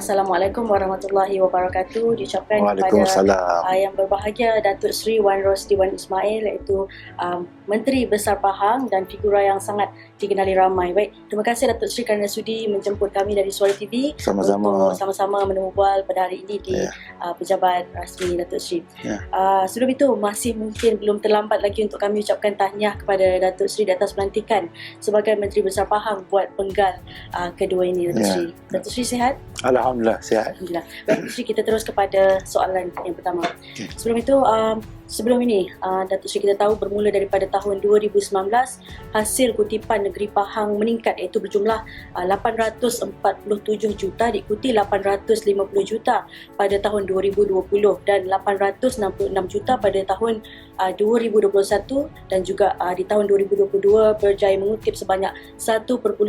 Assalamualaikum warahmatullahi wabarakatuh. Diucapkan kepada Waalaikumsalam. yang berbahagia Datuk Seri Wan Rosli Wan Ismail, iaitu Menteri Besar Pahang dan figura yang sangat dikenali ramai. Baik, terima kasih Datuk Seri kerana sudi menjemput kami dari Suara TV Sama-sama. untuk sama-sama menemu pada hari ini di pejabat rasmi Datuk Seri. Sebelum itu, masih mungkin belum terlambat lagi untuk kami ucapkan tahniah kepada Datuk Seri di atas pelantikan sebagai Menteri Besar Pahang buat penggal kedua ini, Datuk Seri. Datuk Seri sihat? Alhamdulillah sihat. Alhamdulillah. Baik, Sri, kita terus kepada soalan yang pertama. Sebelum itu, sebelum ini, Datuk Sri kita tahu bermula daripada tahun 2019, hasil kutipan negeri Pahang meningkat, iaitu berjumlah 847 juta diikuti 850 juta pada tahun 2020 dan 866 juta pada tahun 2021 dan juga di tahun 2022 berjaya mengutip sebanyak 1.037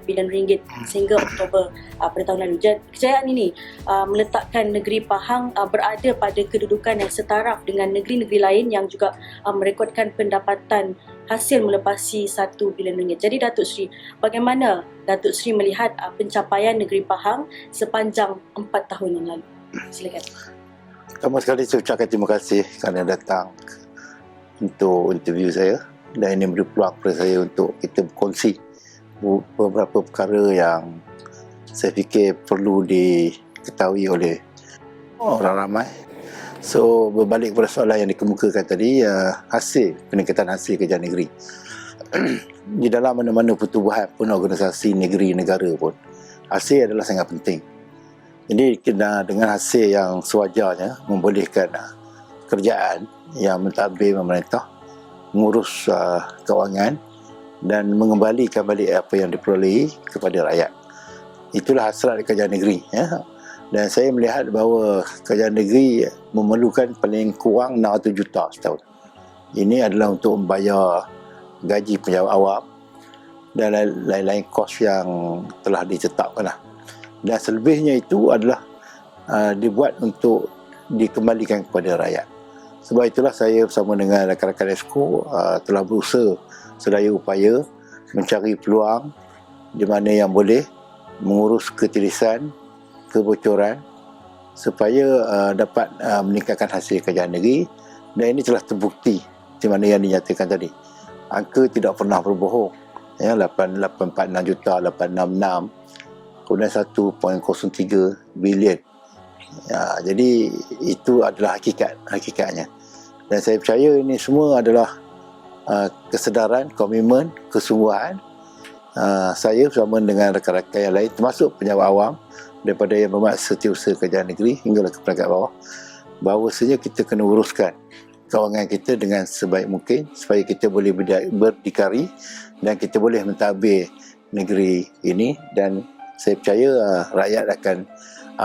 bilion ringgit sehingga Oktober pada tahun lalu. Kejayaan ini meletakkan negeri Pahang berada pada kedudukan yang setaraf dengan negeri-negeri lain yang juga merekodkan pendapatan hasil melepasi 1 bilion ringgit. Jadi Datuk Seri, bagaimana Datuk Seri melihat pencapaian negeri Pahang sepanjang 4 tahun yang lalu? Silakan. Pertama sekali saya ucapkan terima kasih kerana datang untuk interview saya, dan ini memberi peluang kepada saya untuk kita berkongsi beberapa perkara yang saya fikir perlu diketahui oleh orang ramai. So, berbalik kepada soalan yang dikemukakan tadi, peningkatan hasil kerja negeri. Di dalam mana-mana pertubuhan pun, organisasi negeri negara pun, hasil adalah sangat penting. Jadi dengan hasil yang sewajarnya membolehkan kerajaan yang mentadbir pemerintah mengurus kewangan dan mengembalikan balik apa yang diperolehi kepada rakyat. Itulah hasrat kerajaan negeri. Dan saya melihat bahawa kerajaan negeri memerlukan paling kurang 600 juta setahun. Ini adalah untuk membayar gaji pejabat awam dan lain-lain kos yang telah ditetapkan. Dan selebihnya itu adalah dibuat untuk dikembalikan kepada rakyat. Sebab itulah saya bersama dengan rakan-rakan Exco telah berusaha sedaya upaya mencari peluang di mana yang boleh mengurus ketirisan, kebocoran supaya dapat meningkatkan hasil kerajaan negeri, dan ini telah terbukti di mana yang dinyatakan tadi. Angka tidak pernah berbohong. 846 juta, 866, kemudian 1.03 bilion. Jadi itu adalah hakikatnya. Dan saya percaya ini semua adalah kesedaran, komitmen, kesungguhan saya bersama dengan rakan-rakan yang lain, termasuk pejabat awam daripada yang berhormat Setiausaha Kerajaan Negeri hinggalah ke peringkat bawah, bahawasanya kita kena uruskan kewangan kita dengan sebaik mungkin supaya kita boleh berdikari dan kita boleh mentadbir negeri ini, dan saya percaya rakyat akan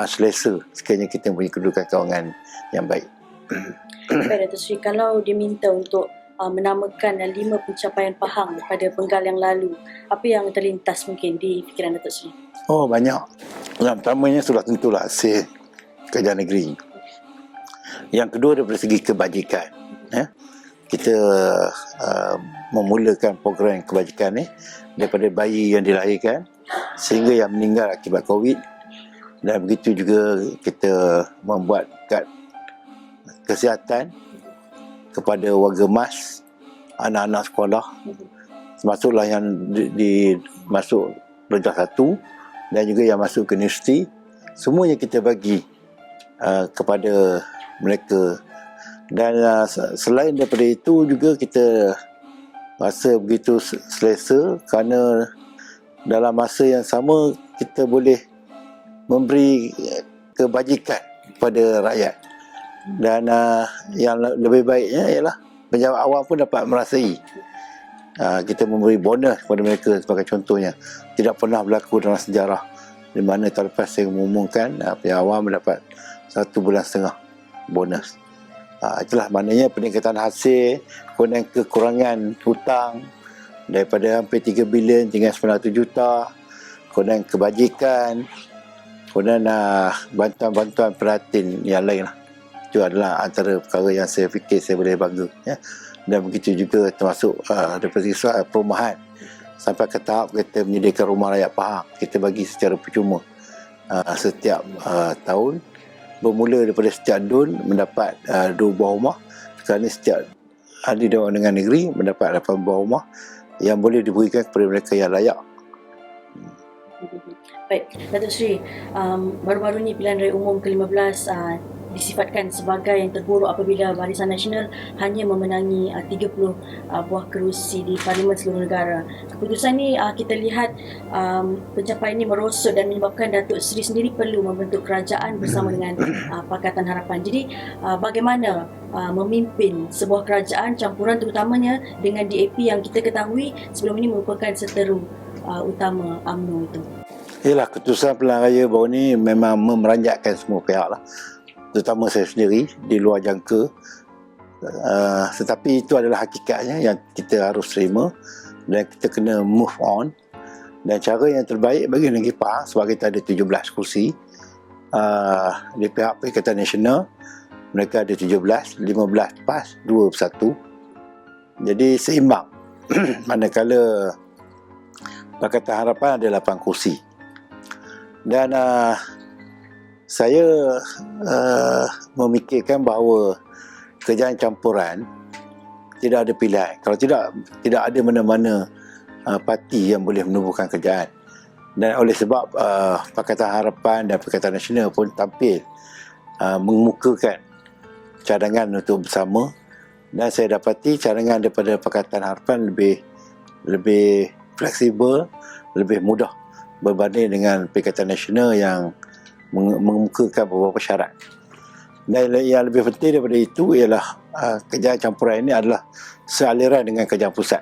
selesa sekiranya kita mempunyai kedudukan kewangan yang baik. Baik, Datuk Seri, kalau diminta untuk menamakan 5 pencapaian Pahang pada penggal yang lalu, apa yang terlintas mungkin di fikiran Datuk Seri? Oh, banyak. Yang pertamanya sudah tentulah hasil kerajaan negeri. Yang kedua daripada segi kebajikan. Kita memulakan program kebajikan ni daripada bayi yang dilahirkan sehingga yang meninggal akibat COVID, dan begitu juga kita membuat kad kesihatan kepada warga MAS, anak-anak sekolah, termasuklah yang masuk darjah 1 dan juga yang masuk ke universiti, semuanya kita bagi kepada mereka. Dan selain daripada itu juga kita rasa begitu selesa kerana dalam masa yang sama kita boleh memberi kebajikan kepada rakyat. Dan yang lebih baiknya ialah pejabat awam pun dapat merasai kita memberi bonus kepada mereka. Sebagai contohnya, tidak pernah berlaku dalam sejarah di mana tahun lepas saya mengumumkan pejabat awam mendapat 1,5 bulan bonus. Itulah maknanya peningkatan hasil, kemudian kekurangan hutang daripada hampir 3 bilion tinggal 900 juta, kemudian kebajikan, kemudian bantuan-bantuan perhatian yang lain. Itu adalah antara perkara yang saya fikir saya boleh bangga. Dan begitu juga termasuk daripada segi perumahan, sampai ke tahap kita menyediakan rumah rakyat Pahang, kita bagi secara percuma setiap tahun, bermula daripada setiap DUN mendapat 2 buah rumah. Sekarang ni setiap ahli Dewan Undangan Negeri mendapat 8 buah rumah yang boleh diberikan kepada mereka yang layak. Baik, Datuk Seri, baru-baru ni pilihan raya umum ke-15 disifatkan sebagai yang terburuk apabila Barisan Nasional hanya memenangi 30 buah kerusi di Parlimen seluruh negara. Keputusan ni kita lihat pencapaian ini merosot dan menyebabkan Datuk Seri sendiri perlu membentuk kerajaan bersama dengan Pakatan Harapan. Jadi bagaimana memimpin sebuah kerajaan campuran terutamanya dengan DAP yang kita ketahui sebelum ini merupakan seteru utama UMNO itu? Yalah, keputusan pilihan raya baru ni memang memeranjatkan semua pihak lah, terutama saya sendiri, di luar jangka. Tetapi itu adalah hakikatnya yang kita harus terima dan kita kena move on. Dan cara yang terbaik bagi negeri Pahang, sebab kita ada 17 kursi di pihak Perikatan Nasional, mereka ada 17, 15 PAS, 2 bersatu, jadi seimbang. Manakala Pakatan Harapan ada 8 kursi. Dan saya memikirkan bahawa kerajaan campuran tidak ada pilihan. Kalau tidak ada mana-mana parti yang boleh menubuhkan kerajaan. Dan oleh sebab Pakatan Harapan dan Perikatan Nasional pun tampil mengemukakan cadangan untuk bersama, dan saya dapati cadangan daripada Pakatan Harapan lebih fleksibel, lebih mudah berbanding dengan Perikatan Nasional yang mengemukakan beberapa syarat. Dan yang lebih penting daripada itu ialah kerajaan campuran ini adalah sealiran dengan kerajaan pusat.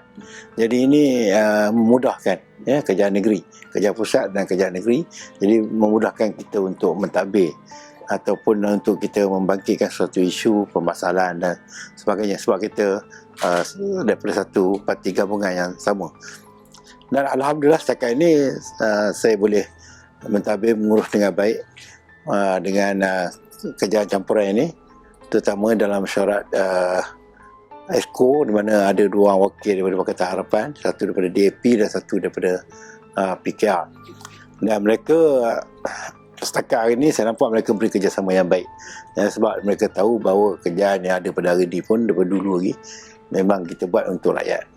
Jadi ini memudahkan kerajaan negeri, kerajaan pusat dan kerajaan negeri. Jadi memudahkan kita untuk mentadbir ataupun untuk kita membangkitkan suatu isu, permasalahan dan sebagainya, sebab kita daripada satu parti gabungan yang sama. Dan alhamdulillah setakat ini saya boleh mentadbir, mengurus dengan baik dengan kerajaan campuran ini, terutama dalam syarat EXCO, di mana ada 2 wakil daripada Pakatan Harapan, satu daripada DAP dan satu daripada PKR. Dan mereka setakat hari ini saya nampak mereka beri kerjasama yang baik, sebab mereka tahu bahawa kerjaan yang ada pada hari ini pun daripada dulu lagi memang kita buat untuk rakyat.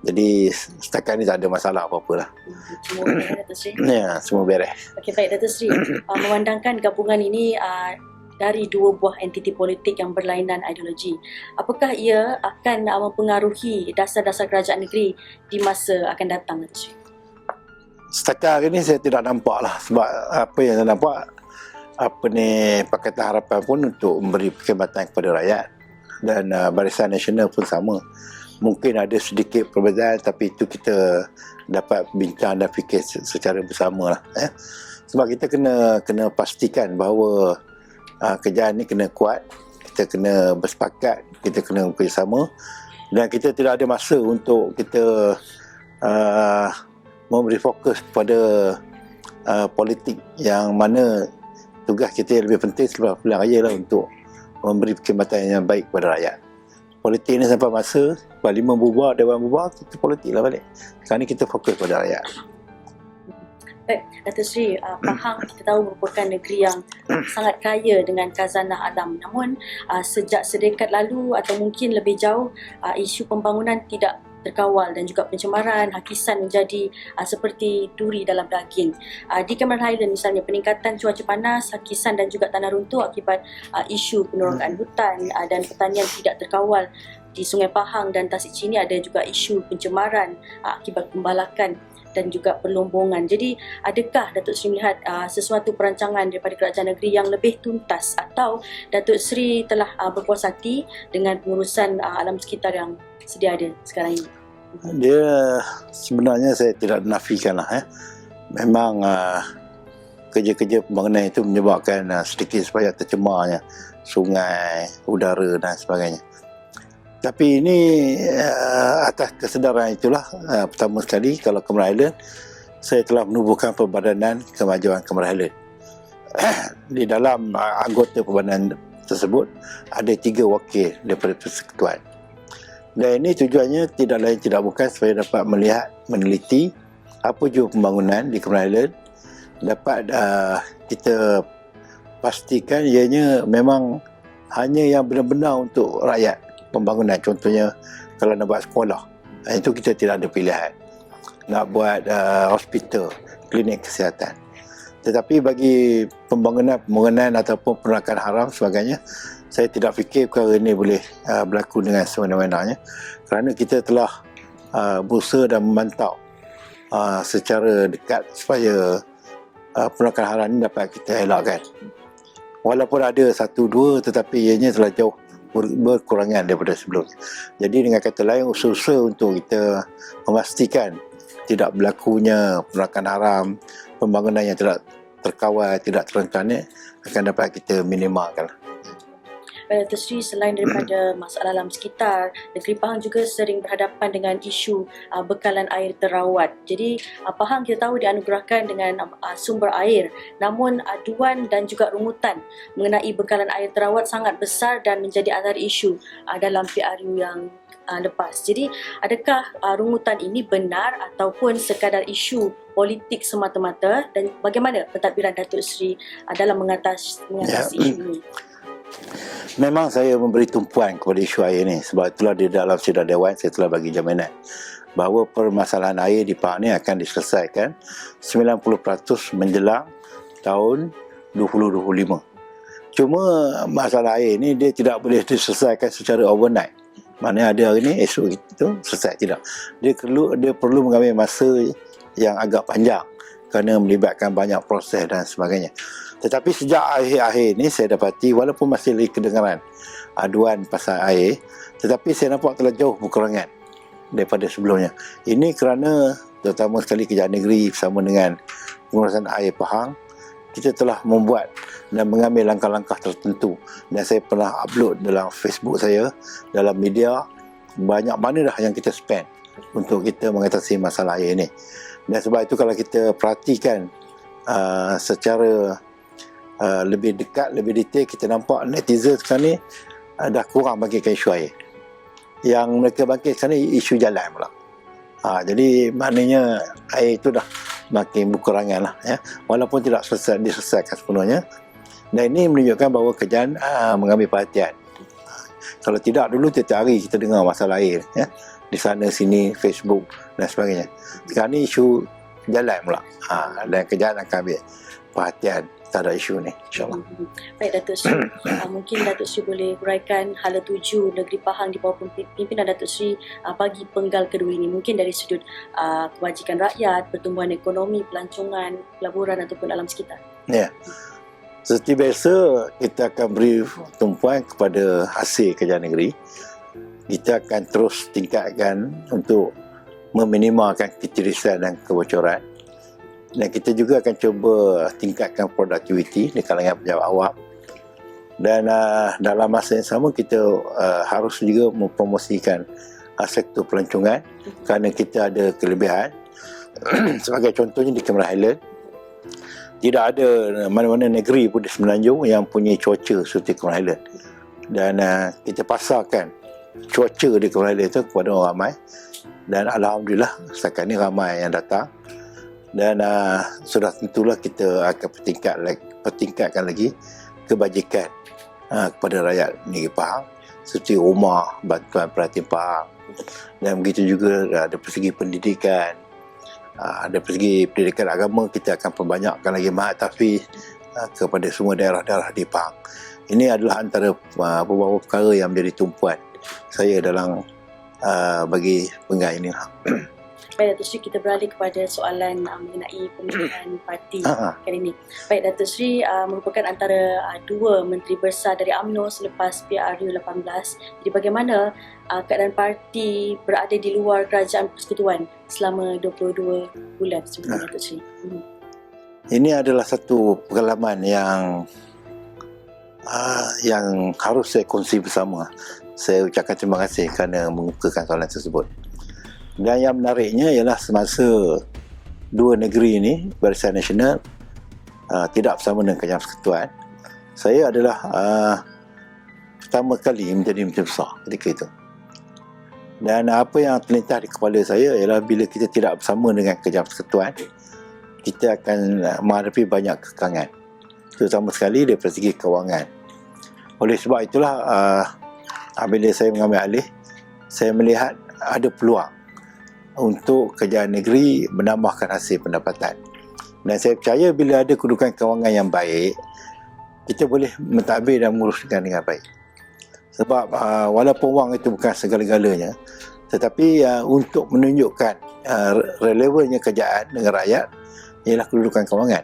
Jadi setakat ni tak ada masalah apa-apa lah. Semua beres, Datuk Seri? Ya, semua beres. Okey, baik Datuk Seri. Memandangkan gabungan ini dari 2 buah entiti politik yang berlainan ideologi, apakah ia akan mempengaruhi dasar-dasar kerajaan negeri di masa akan datang, Datuk Seri? Setakat hari ni saya tidak nampak lah, sebab apa yang saya nampak, Pakatan Harapan pun untuk memberi perkhidmatan kepada rakyat, dan Barisan Nasional pun sama. Mungkin ada sedikit perbezaan, tapi itu kita dapat bincang dan fikir secara bersama lah. Sebab kita kena pastikan bahawa kerjaan ni kena kuat, kita kena bersepakat, kita kena bekerjasama, dan kita tidak ada masa untuk kita memberi fokus kepada politik yang mana tugas kita yang lebih penting sebab pilihan raya lah untuk memberi perkhidmatan yang baik kepada rakyat. Politik ni sampai masa Parlimen bubar, Dewan bubar, kita politik lah balik. Sekarang ni kita fokus pada rakyat. Baik, Datuk Seri, Pahang kita tahu merupakan negeri yang sangat kaya dengan khazanah alam. Namun sejak sedekat lalu atau mungkin lebih jauh, isu pembangunan tidak terkawal dan juga pencemaran hakisan menjadi seperti duri dalam daging. Di Cameron Highland misalnya, peningkatan cuaca panas, hakisan dan juga tanah runtuh akibat isu penerokaan hutan dan pertanian tidak terkawal. Di Sungai Pahang dan Tasik Chini ada juga isu pencemaran akibat pembalakan dan juga perlombongan. Jadi adakah Datuk Seri melihat sesuatu perancangan daripada kerajaan negeri yang lebih tuntas, atau Datuk Seri telah berpuas hati dengan pengurusan alam sekitar yang sedia ada sekarang ini? Dia sebenarnya saya tidak nafikan lah. Memang kerja-kerja pembangunan itu menyebabkan sedikit supaya tercemarnya sungai, udara dan sebagainya. Tapi ini atas kesedaran itulah, pertama sekali kalau Cameron Highland, saya telah menubuhkan Perbadanan Kemajuan Cameron Highland. Di dalam anggota perbadanan tersebut ada 3 wakil daripada persekutuan. Dan ini tujuannya tidak lain tidak bukan supaya dapat melihat, meneliti apa jua pembangunan di Cameron Highland dapat kita pastikan ianya memang hanya yang benar-benar untuk rakyat pembangunan. Contohnya kalau nak buat sekolah, itu kita tidak ada pilihan. Nak buat hospital, klinik kesihatan. Tetapi bagi pembangunan ataupun penolakan haram sebagainya, saya tidak fikir perkara ini boleh berlaku dengan semena-menanya, kerana kita telah berusaha dan memantau secara dekat supaya penolakan haram ini dapat kita elakkan. Walaupun ada satu dua, tetapi ianya telah jauh berkurangan daripada sebelumnya. Jadi dengan kata lain, usaha-usaha untuk kita memastikan tidak berlakunya penolakan haram, pembangunan yang tidak terkawal, tidak terencana akan dapat kita minimalkan. Datuk Seri, selain daripada masalah alam sekitar, negeri Pahang juga sering berhadapan dengan isu bekalan air terawat. Jadi Pahang kita tahu dianugerahkan dengan sumber air, namun aduan dan juga rungutan mengenai bekalan air terawat sangat besar dan menjadi antara isu dalam PRU yang lepas. Jadi adakah rungutan ini benar ataupun sekadar isu politik semata-mata, dan bagaimana pentadbiran Datuk Seri dalam mengatasi isu ini? Memang saya memberi tumpuan kepada isu air ini, sebab itulah di dalam sidang Dewan saya telah bagi jaminan bahawa permasalahan air di Pahang ini akan diselesaikan 90% menjelang tahun 2025. Cuma masalah air ini dia tidak boleh diselesaikan secara overnight. Maknanya ada hari ini, esok itu selesai, tidak. Dia perlu mengambil masa yang agak panjang kerana melibatkan banyak proses dan sebagainya. Tetapi sejak akhir-akhir ini saya dapati, walaupun masih lagi kedengaran aduan pasal air, tetapi saya nampak telah jauh berkurangan daripada sebelumnya. Ini kerana terutama sekali Kerajaan Negeri bersama dengan Pengurusan Air Pahang, kita telah membuat dan mengambil langkah-langkah tertentu, dan saya pernah upload dalam Facebook saya, dalam media, banyak mana dah yang kita spend untuk kita mengatasi masalah air ini. Dan sebab itu kalau kita perhatikan secara lebih dekat, lebih detail, kita nampak netizen sekarang ni dah kurang bangkitkan isu air. Yang mereka bangkit sekarang ni isu jalan pula. Jadi maknanya air itu dah makin berkurangan lah, ya. Walaupun tidak diselesaikan sepenuhnya. Dan ini menunjukkan bahawa kerajaan mengambil perhatian. Kalau tidak, dulu tiap hari kita dengar masalah air, ya, di sana sini, Facebook dan sebagainya. Sekarang ni isu jalan pula, dan kerajaan akan ambil perhatian terhadap isu ni, insyaAllah. Baik Datuk Seri, mungkin Datuk Seri boleh huraikan hala tuju negeri Pahang di bawah pimpinan Datuk Seri bagi penggal kedua ini, mungkin dari sudut kebajikan rakyat, pertumbuhan ekonomi, pelancongan, pelaburan ataupun alam sekitar. Ya, seperti biasa kita akan beri tumpuan kepada hasil kerajaan negeri. Kita akan terus tingkatkan untuk meminimalkan ketirisan dan kebocoran. Dan kita juga akan cuba tingkatkan produktiviti di kalangan pejabat awam. Dan dalam masa yang sama kita harus juga mempromosikan sektor pelancongan, kerana kita ada kelebihan. Sebagai contohnya di Cameron Highland, tidak ada mana-mana negeri pun di Semenanjung yang punya cuaca seperti Cameron Highland. Dan kita pasarkan cuaca di Cameron Highland itu kepada orang ramai. Dan Alhamdulillah setakat ini ramai yang datang. Dan sudah tentulah kita akan pertingkatkan lagi kebajikan kepada rakyat negeri Pahang, seperti rumah, bantuan perhatian Pahang. Dan begitu juga dari segi pendidikan, dari segi pendidikan agama, kita akan perbanyakkan lagi mahat tahfiz kepada semua daerah-daerah di Pahang. Ini adalah antara beberapa perkara yang menjadi tumpuan saya dalam bagi penggal ini. Baik Datuk Seri, kita beralih kepada soalan mengenai pemilihan parti kali ini. Baik Datuk Seri, merupakan antara dua menteri besar dari UMNO selepas PRU 18. Jadi bagaimana keadaan parti berada di luar kerajaan persekutuan selama 22 bulan sebelum Datuk Seri? Ini adalah satu pengalaman yang harus saya kongsi bersama. Saya ucapkan terima kasih kerana mengukakan soalan tersebut. Dan yang menariknya ialah semasa dua negeri ini, Barisan Nasional tidak bersama dengan Kerajaan Persekutuan, saya adalah pertama kali menjadi menteri besar ketika itu. Dan apa yang terlintas di kepala saya ialah bila kita tidak bersama dengan Kerajaan Persekutuan, kita akan menghadapi banyak kekangan, terutama sekali dari segi kewangan. Oleh sebab itulah bila saya mengambil alih, saya melihat ada peluang untuk kerajaan negeri menambahkan hasil pendapatan. Dan saya percaya bila ada kedudukan kewangan yang baik, kita boleh mentadbir dan menguruskan dengan baik. Sebab walaupun wang itu bukan segala-galanya, tetapi untuk menunjukkan relevannya kerajaan dengan rakyat ialah kedudukan kewangan.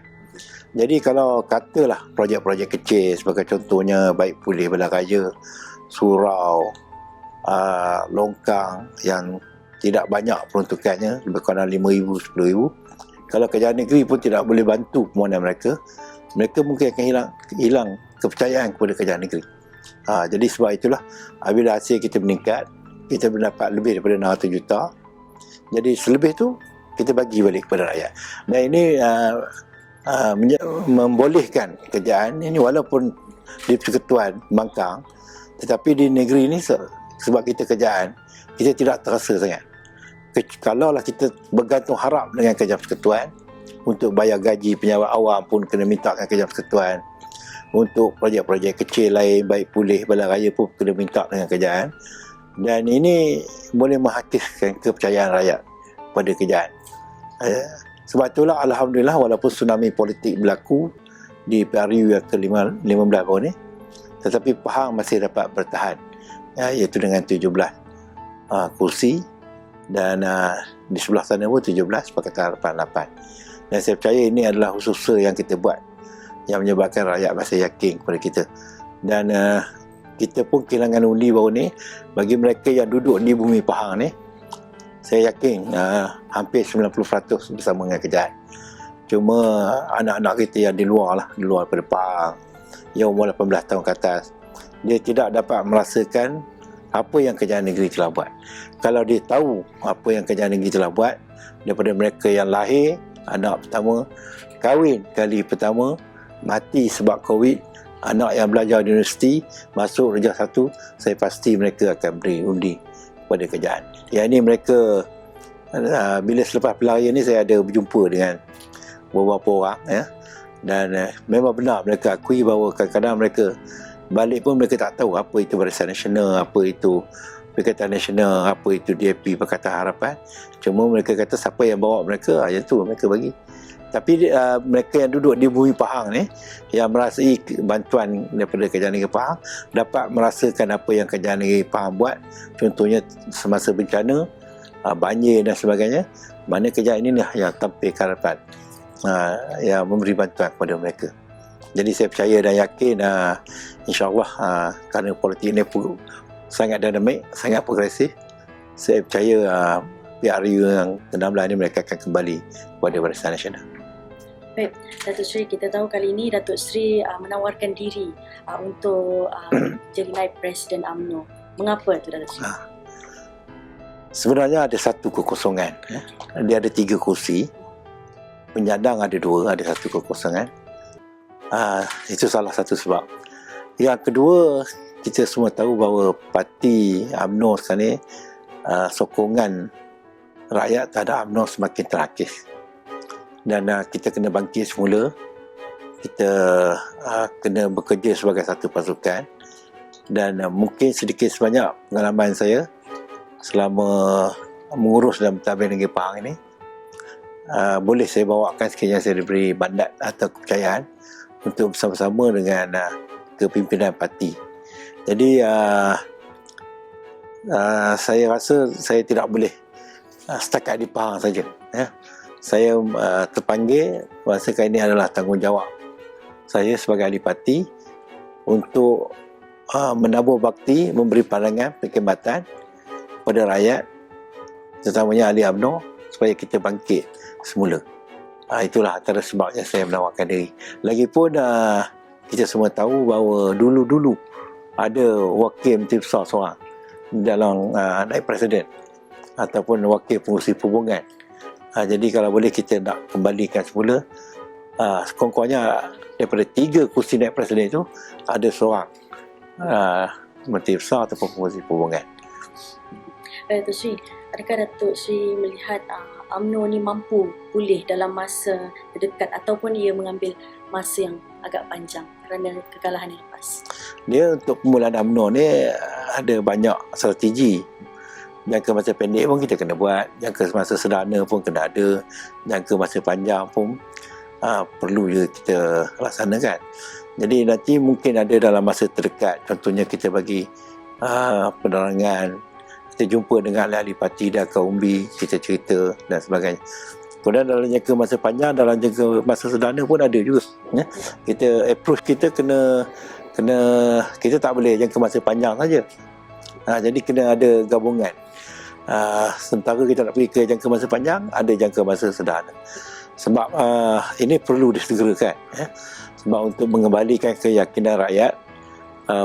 Jadi kalau katalah projek-projek kecil sebagai contohnya baik pulih Badan Raya, surau, longkang yang tidak banyak peruntukannya, lebih kurang 5,000, 10,000. Kalau kerajaan negeri pun tidak boleh bantu permohonan mereka, mereka mungkin akan hilang kepercayaan kepada kerajaan negeri. Jadi sebab itulah bila hasil kita meningkat, kita mendapat lebih daripada 600 juta. Jadi selebih tu kita bagi balik kepada rakyat. Dan ini membolehkan kerajaan ini, walaupun di Persekutuan Bangkang, tetapi di negeri ini sebab kita kerajaan, kita tidak terasa sangat. Kalaulah kita bergantung harap dengan kerajaan persekutuan, untuk bayar gaji pejabat awam pun kena minta dengan kerajaan persekutuan, untuk projek-projek kecil lain baik pulih Badan Raya pun kena minta dengan kerajaan, dan ini boleh menghakiskan kepercayaan rakyat pada kerajaan. Sebab itulah alhamdulillah, walaupun tsunami politik berlaku di PRU yang ke-15 baru ni, tetapi Pahang masih dapat bertahan, iaitu dengan 17 kursi, dan di sebelah sana pun 17 Pakatan Harapan 8. Dan saya percaya ini adalah usaha yang kita buat yang menyebabkan rakyat masih yakin kepada kita. Dan kita pun kehilangan undi baru ni. Bagi mereka yang duduk di bumi Pahang ni, saya yakin hampir 90% bersama dengan kerajaan. Cuma anak-anak kita yang di luar daripada Pahang, yang umur 18 tahun ke atas, dia tidak dapat merasakan apa yang kerajaan negeri telah buat. Kalau dia tahu apa yang kerajaan negeri telah buat, daripada mereka yang lahir, anak pertama, kahwin kali pertama, mati sebab Covid, anak yang belajar di universiti, masuk Darjah 1, saya pasti mereka akan beri undi kepada kerajaan. Yang ini mereka, bila selepas pelarian ni saya ada berjumpa dengan beberapa orang, dan memang benar mereka akui bahawa kadang-kadang mereka balik pun mereka tak tahu apa itu Barisan Nasional, apa itu Perikatan Nasional, apa itu DAP Pakatan Harapan. Cuma mereka kata siapa yang bawa mereka, yang tu mereka bagi. Tapi mereka yang duduk di bumi Pahang ni, yang merasai bantuan daripada kerajaan negeri Pahang, dapat merasakan apa yang kerajaan negeri Pahang buat. Contohnya semasa bencana, banjir dan sebagainya, mana kerajaan ini lah yang tampilkan harapan, yang memberi bantuan kepada mereka. Jadi saya percaya dan yakin insyaAllah kerana politik ini sangat dinamik, sangat progresif, saya percaya PRU yang ke-16 ini mereka akan kembali kepada Barisan Nasional. Baik, Datuk Seri, kita tahu kali ini Datuk Seri menawarkan diri untuk jadi naib Presiden UMNO. Mengapa itu, Datuk Seri? Sebenarnya ada satu kekosongan. Dia ada 3 kursi. Penyandang ada 2, ada satu kekosongan. Itu salah satu sebab. Yang kedua, kita semua tahu bahawa parti UMNO sekarang ni, sokongan rakyat terhadap UMNO semakin terhakis. Dan kita kena bangkit semula. Kita kena bekerja sebagai satu pasukan. Dan mungkin sedikit sebanyak pengalaman saya selama mengurus dan mentadbir negeri Pahang ini, boleh saya bawakan sekiranya saya diberi mandat atau kepercayaan untuk bersama-sama dengan kepimpinan parti. Jadi saya rasa saya tidak boleh setakat di Pahang saja. Saya terpanggil, rasakan ini adalah tanggungjawab saya sebagai ahli parti untuk menabur bakti, memberi pandangan perkhidmatan kepada rakyat, terutamanya ahli UMNO, supaya kita bangkit semula. Itulah antara sebabnya saya menawarkan diri. Lagipun kita semua tahu bahawa dulu-dulu ada wakil menteri besar seorang dalam naib presiden ataupun wakil pengurusi perhubungan. Jadi kalau boleh kita nak kembalikan semula, sekurang-kurangnya daripada 3 kursi naib presiden itu ada seorang menteri besar ataupun pengurusi perhubungan. Datuk Seri, adakah Datuk Seri melihat UMNO ni mampu pulih dalam masa terdekat ataupun ia mengambil masa yang agak panjang kerana kekalahan yang lepas? Dia untuk pemulaan UMNO ni ada banyak strategi. Jangka masa pendek pun kita kena buat, jangka masa sederhana pun kena ada, jangka masa panjang pun perlu je kita laksanakan. Jadi nanti mungkin ada dalam masa terdekat, contohnya kita bagi penerangan, kita jumpa dengan ahli parti dan kaum umbi, kita cerita dan sebagainya. Kemudian dalam jangka masa panjang, dalam jangka masa sederhana pun ada juga. Kita approach kita kena kita tak boleh jangka masa panjang saja. Jadi kena ada gabungan. Sementara kita nak pergi ke jangka masa panjang, ada jangka masa sederhana. Sebab ini perlu disegerakan. Sebab untuk mengembalikan keyakinan rakyat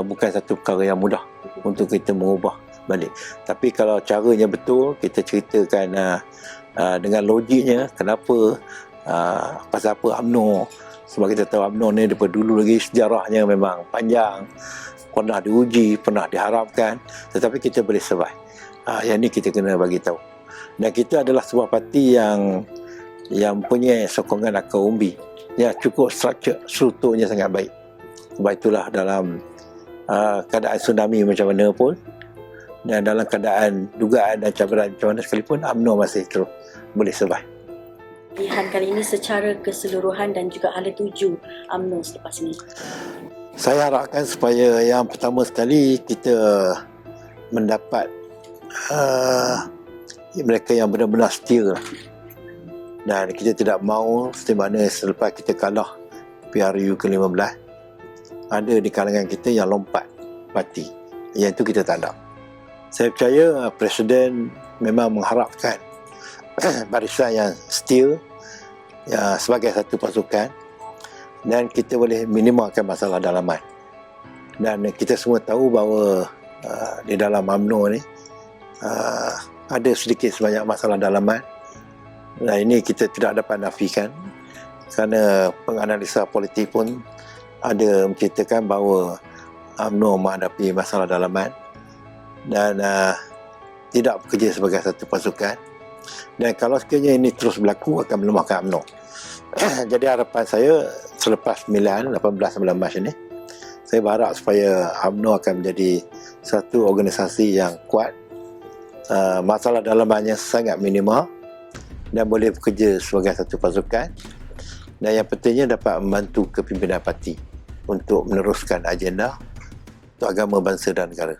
bukan satu perkara yang mudah untuk kita mengubah balik. Tapi kalau caranya betul, kita ceritakan dengan logiknya kenapa, pasal apa UMNO. Sebab kita tahu UMNO ni daripada dulu lagi sejarahnya memang panjang, pernah diuji, pernah diharapkan, tetapi kita boleh survive. Yang ni kita kena bagi tahu. Dan kita adalah sebuah parti yang punya sokongan akar umbi. Ya, cukup strukturnya sangat baik. Sebab itulah dalam keadaan tsunami macam mana pun, dan dalam keadaan dugaan dan cabaran macam mana sekalipun, UMNO masih terus boleh survive. Pilihan kali ini secara keseluruhan dan juga hala tuju UMNO selepas ini. Saya harapkan supaya yang pertama sekali kita mendapat mereka yang benar-benar setia, dan kita tidak mahu seperti mana selepas kita kalah PRU ke-15 ada di kalangan kita yang lompat parti. Yang itu kita tak nak. Saya percaya Presiden memang mengharapkan barisan yang setia sebagai satu pasukan, dan kita boleh minimalkan masalah dalaman. Dan kita semua tahu bahawa di dalam UMNO ni ada sedikit sebanyak masalah dalaman. Nah, ini kita tidak dapat nafikan, kerana penganalisa politik pun ada menceritakan bahawa UMNO menghadapi masalah dalaman dan tidak bekerja sebagai satu pasukan. Dan kalau sekiranya ini terus berlaku, akan melemahkan UMNO. Jadi harapan saya selepas pemilihan 18-19 Mac ini, saya berharap supaya UMNO akan menjadi satu organisasi yang kuat, masalah dalamannya sangat minimal dan boleh bekerja sebagai satu pasukan, dan yang pentingnya dapat membantu kepimpinan parti untuk meneruskan agenda untuk agama, bangsa dan negara.